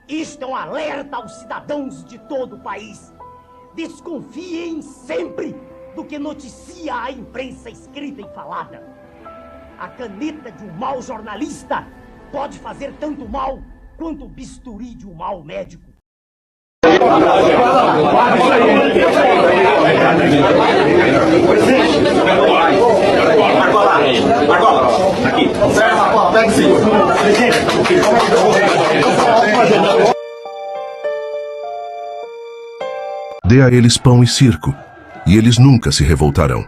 Isto é um alerta aos cidadãos de todo o país. Desconfiem sempre do que noticia a imprensa escrita e falada. A caneta de um mau jornalista pode fazer tanto mal quanto o bisturi de um mau médico. Aqui. Dê a eles pão e circo, e eles nunca se revoltarão.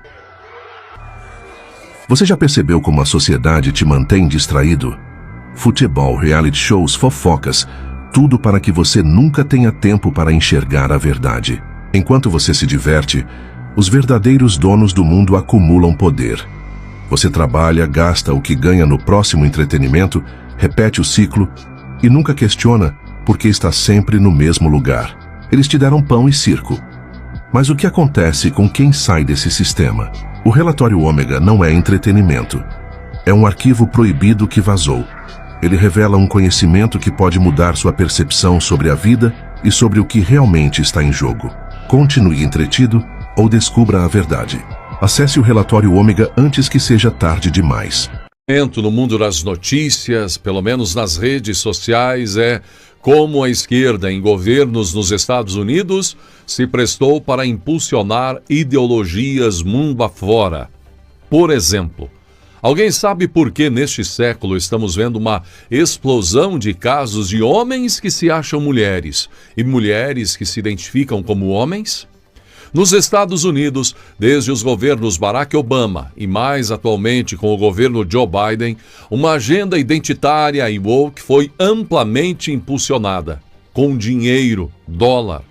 Você já percebeu como a sociedade te mantém distraído? Futebol, reality shows, fofocas, tudo para que você nunca tenha tempo para enxergar a verdade. Enquanto você se diverte, os verdadeiros donos do mundo acumulam poder. Você trabalha, gasta o que ganha no próximo entretenimento, repete o ciclo e nunca questiona porque está sempre no mesmo lugar. Eles te deram pão e circo. Mas o que acontece com quem sai desse sistema? O relatório Ômega não é entretenimento. É um arquivo proibido que vazou. Ele revela um conhecimento que pode mudar sua percepção sobre a vida e sobre o que realmente está em jogo. Continue entretido ou descubra a verdade. Acesse o relatório Ômega antes que seja tarde demais. No mundo das notícias, pelo menos nas redes sociais, é como a esquerda em governos nos Estados Unidos se prestou para impulsionar ideologias mundo afora. Por exemplo, alguém sabe por que neste século estamos vendo uma explosão de casos de homens que se acham mulheres e mulheres que se identificam como homens? Nos Estados Unidos, desde os governos Barack Obama e mais atualmente com o governo Joe Biden, uma agenda identitária e woke foi amplamente impulsionada, com dinheiro, dólar.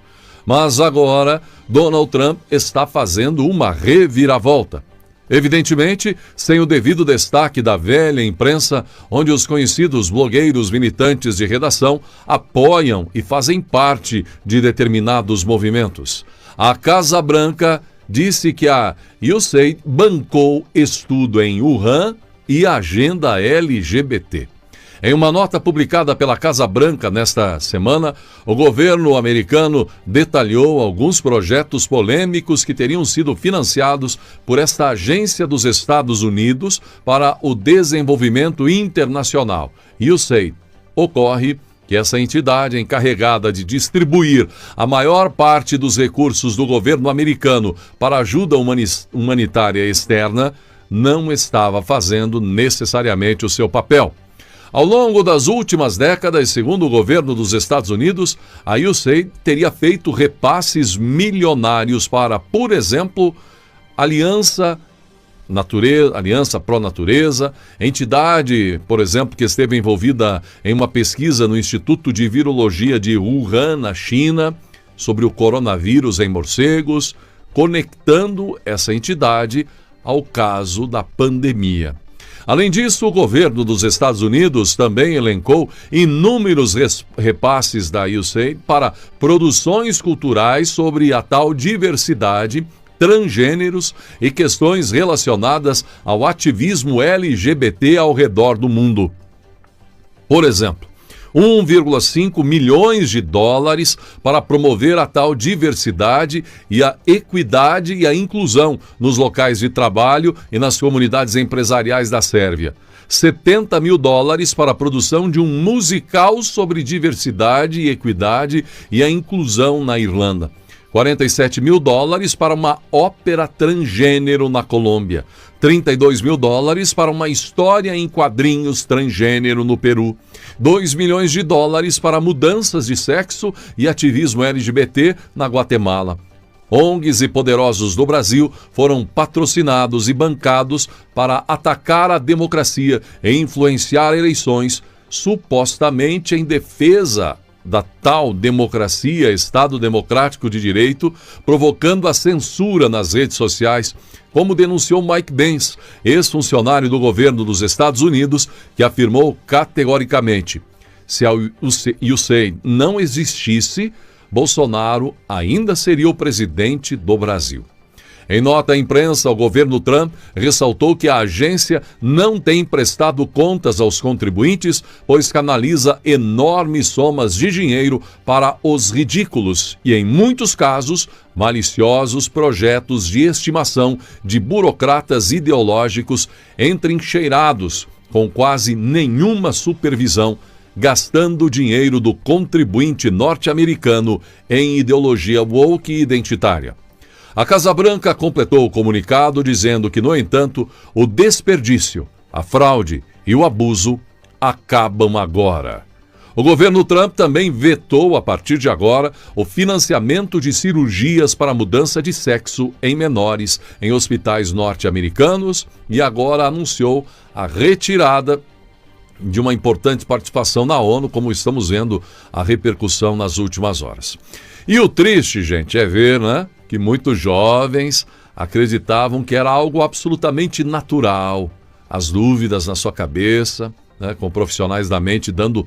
Mas agora, Donald Trump está fazendo uma reviravolta. Evidentemente, sem o devido destaque da velha imprensa, onde os conhecidos blogueiros militantes de redação apoiam e fazem parte de determinados movimentos. A Casa Branca disse que a USAID bancou estudo em Wuhan e agenda LGBT. Em uma nota publicada pela Casa Branca nesta semana, o governo americano detalhou alguns projetos polêmicos que teriam sido financiados por esta agência dos Estados Unidos para o desenvolvimento internacional, USAID. Ocorre que essa entidade encarregada de distribuir a maior parte dos recursos do governo americano para ajuda humanitária externa não estava fazendo necessariamente o seu papel. Ao longo das últimas décadas, segundo o governo dos Estados Unidos, a USAID teria feito repasses milionários para, por exemplo, Aliança Pró-Natureza, entidade, por exemplo, que esteve envolvida em uma pesquisa no Instituto de Virologia de Wuhan, na China, sobre o coronavírus em morcegos, conectando essa entidade ao caso da pandemia. Além disso, o governo dos Estados Unidos também elencou inúmeros repasses da USAID para produções culturais sobre a tal diversidade, transgêneros e questões relacionadas ao ativismo LGBT ao redor do mundo. Por exemplo, 1,5 milhões de dólares para promover a tal diversidade e a equidade e a inclusão nos locais de trabalho e nas comunidades empresariais da Sérvia. 70 mil dólares para a produção de um musical sobre diversidade e equidade e a inclusão na Irlanda. 47 mil dólares para uma ópera transgênero na Colômbia. 32 mil dólares para uma história em quadrinhos transgênero no Peru. 2 milhões de dólares para mudanças de sexo e ativismo LGBT na Guatemala. ONGs e poderosos do Brasil foram patrocinados e bancados para atacar a democracia e influenciar eleições, supostamente em defesa da tal democracia, Estado Democrático de Direito, provocando a censura nas redes sociais, como denunciou Mike Pence, ex-funcionário do governo dos Estados Unidos, que afirmou categoricamente: se a USAID não existisse, Bolsonaro ainda seria o presidente do Brasil. Em nota à imprensa, o governo Trump ressaltou que a agência não tem prestado contas aos contribuintes, pois canaliza enormes somas de dinheiro para os ridículos e, em muitos casos, maliciosos projetos de estimação de burocratas ideológicos entrincheirados, com quase nenhuma supervisão, gastando o dinheiro do contribuinte norte-americano em ideologia woke e identitária. A Casa Branca completou o comunicado dizendo que, no entanto, o desperdício, a fraude e o abuso acabam agora. O governo Trump também vetou, a partir de agora, o financiamento de cirurgias para mudança de sexo em menores em hospitais norte-americanos e agora anunciou a retirada de uma importante participação na ONU, como estamos vendo a repercussão nas últimas horas. E o triste, gente, é ver, né, que muitos jovens acreditavam que era algo absolutamente natural. As dúvidas na sua cabeça, né, com profissionais da mente dando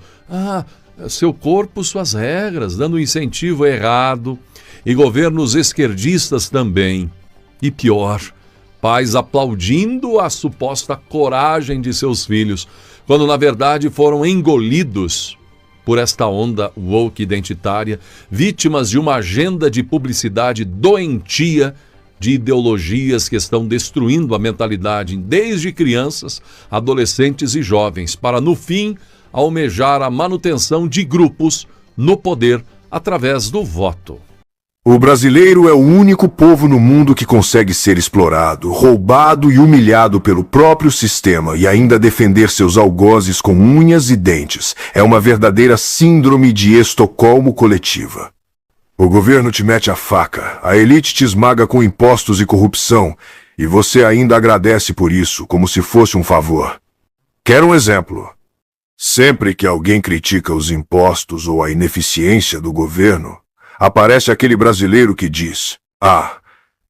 seu corpo, suas regras, dando incentivo errado. E governos esquerdistas também. E pior, pais aplaudindo a suposta coragem de seus filhos, quando na verdade foram engolidos por esta onda woke identitária, vítimas de uma agenda de publicidade doentia de ideologias que estão destruindo a mentalidade desde crianças, adolescentes e jovens, para no fim almejar a manutenção de grupos no poder através do voto. O brasileiro é o único povo no mundo que consegue ser explorado, roubado e humilhado pelo próprio sistema e ainda defender seus algozes com unhas e dentes. É uma verdadeira síndrome de Estocolmo coletiva. O governo te mete a faca, a elite te esmaga com impostos e corrupção, e você ainda agradece por isso, como se fosse um favor. Quer um exemplo? Sempre que alguém critica os impostos ou a ineficiência do governo, aparece aquele brasileiro que diz: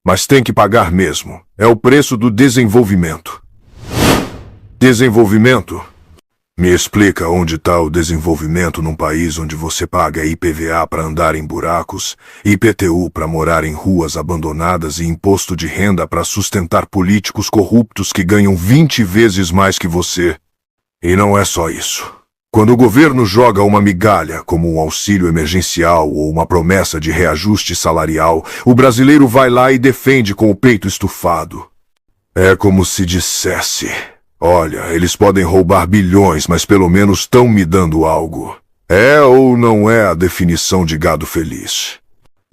mas tem que pagar mesmo. É o preço do desenvolvimento. Desenvolvimento? Me explica onde está o desenvolvimento num país onde você paga IPVA para andar em buracos, IPTU para morar em ruas abandonadas e imposto de renda para sustentar políticos corruptos que ganham 20 vezes mais que você. E não é só isso. Quando o governo joga uma migalha, como um auxílio emergencial ou uma promessa de reajuste salarial, o brasileiro vai lá e defende com o peito estufado. É como se dissesse: olha, eles podem roubar bilhões, mas pelo menos estão me dando algo. É ou não é a definição de gado feliz?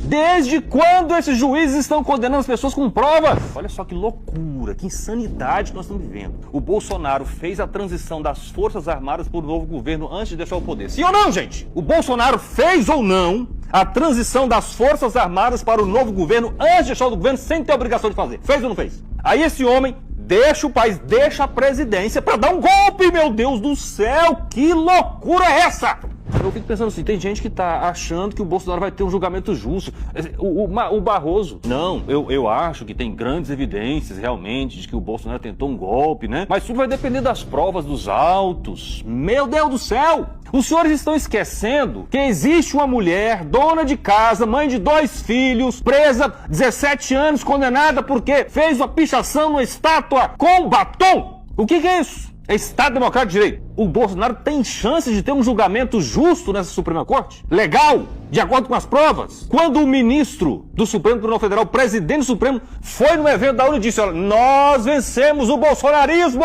Desde quando esses juízes estão condenando as pessoas com provas? Olha só que loucura, que insanidade que nós estamos vivendo. O Bolsonaro fez a transição das Forças Armadas para o novo governo antes de deixar o poder. Sim ou não, gente? O Bolsonaro fez ou não a transição das Forças Armadas para o novo governo antes de deixar o governo sem ter a obrigação de fazer? Fez ou não fez? Aí esse homem deixa o país, deixa a presidência para dar um golpe, meu Deus do céu! Que loucura é essa? Eu fico pensando assim, tem gente que tá achando que o Bolsonaro vai ter um julgamento justo. O Barroso, não, eu acho que tem grandes evidências realmente de que o Bolsonaro tentou um golpe, né? Mas tudo vai depender das provas dos autos. Meu Deus do céu! Os senhores estão esquecendo que existe uma mulher, dona de casa, mãe de 2 filhos, presa 17 anos, condenada porque fez uma pichação numa estátua com batom. O que é isso? É Estado Democrático de Direito. O Bolsonaro tem chance de ter um julgamento justo nessa Suprema Corte? Legal? De acordo com as provas? Quando o ministro do Supremo Tribunal Federal, o presidente do Supremo, foi no evento da ONU e disse: olha, nós vencemos o bolsonarismo!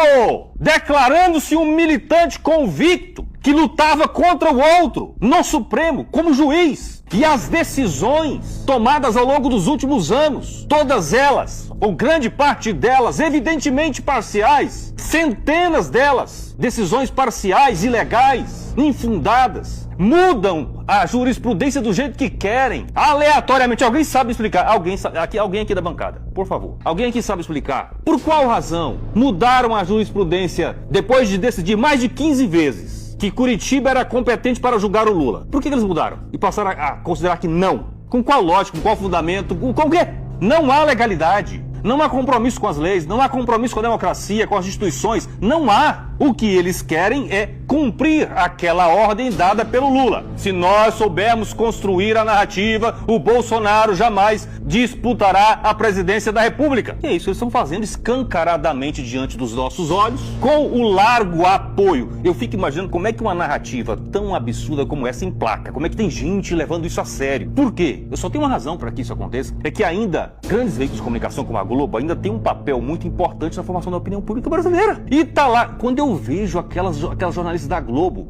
Declarando-se um militante convicto que lutava contra o outro no Supremo, como juiz. E as decisões tomadas ao longo dos últimos anos, todas elas, ou grande parte delas, evidentemente parciais, centenas delas, decisões parciais, ilegais, infundadas, mudam a jurisprudência do jeito que querem, aleatoriamente. Alguém sabe explicar? Alguém aqui da bancada, por favor. Alguém aqui sabe explicar? Por qual razão mudaram a jurisprudência depois de decidir mais de 15 vezes que Curitiba era competente para julgar o Lula? Por que eles mudaram? E passaram a considerar que não? Com qual lógica, com qual fundamento, com o quê? Não há legalidade, não há compromisso com as leis, não há compromisso com a democracia, com as instituições, não há. O que eles querem é cumprir aquela ordem dada pelo Lula. Se nós soubermos construir a narrativa, o Bolsonaro jamais disputará a presidência da República. E é isso que eles estão fazendo escancaradamente diante dos nossos olhos, com o largo apoio. Eu fico imaginando como é que uma narrativa tão absurda como essa emplaca, como é que tem gente levando isso a sério. Por quê? Eu só tenho uma razão para que isso aconteça, é que ainda grandes veículos de comunicação como a Globo ainda tem um papel muito importante na formação da opinião pública brasileira. E tá lá, quando eu vejo aquelas jornalistas da Globo,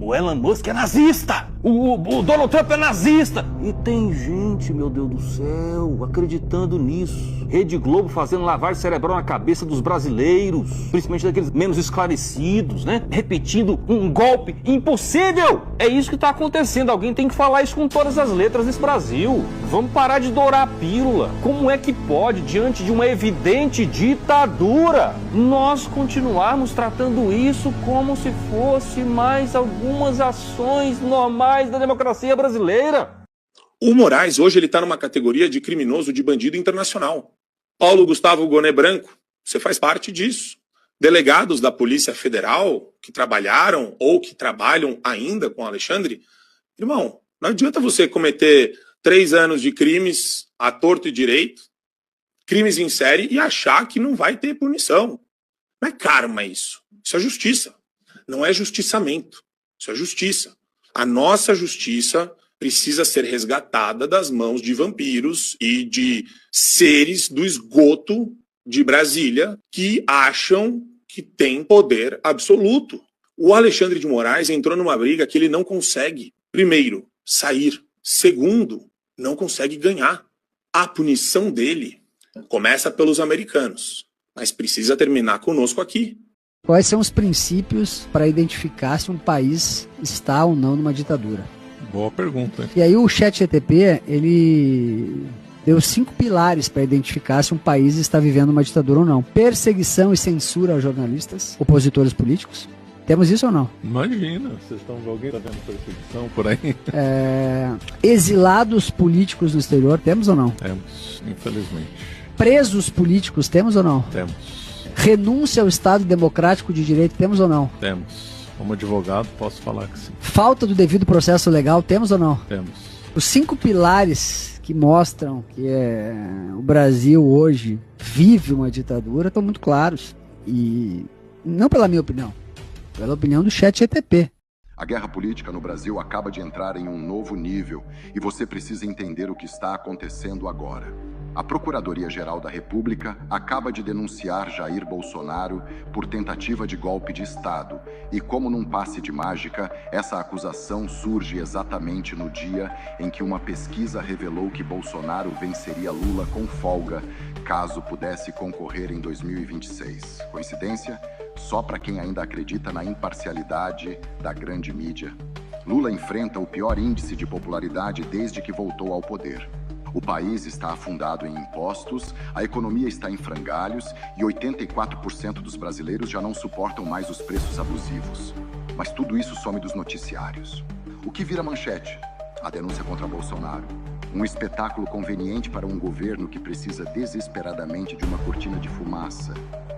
o Elon Musk é nazista, o Donald Trump é nazista, e tem gente, meu Deus do céu, acreditando nisso. Rede Globo fazendo lavagem cerebral na cabeça dos brasileiros, principalmente daqueles menos esclarecidos, né? Repetindo um golpe impossível. É isso que está acontecendo. Alguém tem que falar isso com todas as letras desse Brasil. Vamos parar de dourar a pílula. Como é que pode, diante de uma evidente ditadura, nós continuarmos tratando isso como se fosse mais algumas ações normais da democracia brasileira? O Moraes hoje ele está numa categoria de criminoso, de bandido internacional. Paulo Gustavo Goné Branco, você faz parte disso. Delegados da Polícia Federal que trabalharam ou que trabalham ainda com Alexandre, irmão, não adianta você cometer 3 anos de crimes à torto e direito, crimes em série, e achar que não vai ter punição. Não é karma isso. Isso é justiça. Não é justiçamento. Isso é justiça. A nossa justiça precisa ser resgatada das mãos de vampiros e de seres do esgoto de Brasília que acham que tem poder absoluto. O Alexandre de Moraes entrou numa briga que ele não consegue, primeiro, sair. Segundo, não consegue ganhar. A punição dele começa pelos americanos, mas precisa terminar conosco aqui. Quais são os princípios para identificar se um país está ou não numa ditadura? Boa pergunta, hein? E aí o ChatGPT, ele deu 5 pilares para identificar se um país está vivendo uma ditadura ou não. Perseguição e censura aos jornalistas, opositores políticos. Temos isso ou não? Imagina, alguém está vendo perseguição por aí? Exilados políticos no exterior, temos ou não? Temos, infelizmente. Presos políticos, temos ou não? Temos. Renúncia ao Estado Democrático de Direito, temos ou não? Temos. Como advogado, posso falar que sim. Falta do devido processo legal, temos ou não? Temos. Os 5 pilares que mostram que o Brasil hoje vive uma ditadura estão muito claros. E não pela minha opinião, pela opinião do ChatGPT. A guerra política no Brasil acaba de entrar em um novo nível e você precisa entender o que está acontecendo agora. A Procuradoria-Geral da República acaba de denunciar Jair Bolsonaro por tentativa de golpe de Estado. E como num passe de mágica, essa acusação surge exatamente no dia em que uma pesquisa revelou que Bolsonaro venceria Lula com folga, caso pudesse concorrer em 2026. Coincidência? Só para quem ainda acredita na imparcialidade da grande mídia. Lula enfrenta o pior índice de popularidade desde que voltou ao poder. O país está afundado em impostos, a economia está em frangalhos e 84% dos brasileiros já não suportam mais os preços abusivos. Mas tudo isso some dos noticiários. O que vira manchete? A denúncia contra Bolsonaro. Um espetáculo conveniente para um governo que precisa desesperadamente de uma cortina de fumaça.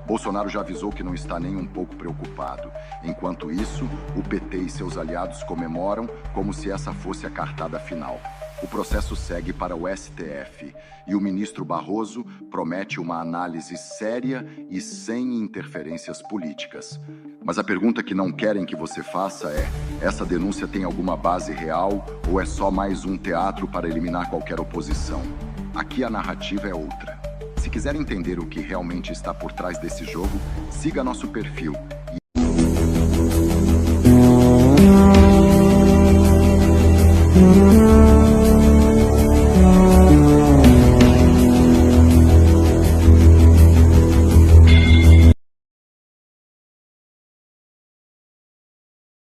Bolsonaro já avisou que não está nem um pouco preocupado. Enquanto isso, o PT e seus aliados comemoram como se essa fosse a cartada final. O processo segue para o STF e o ministro Barroso promete uma análise séria e sem interferências políticas. Mas a pergunta que não querem que você faça é: essa denúncia tem alguma base real ou é só mais um teatro para eliminar qualquer oposição? Aqui a narrativa é outra. Se quiser entender o que realmente está por trás desse jogo, siga nosso perfil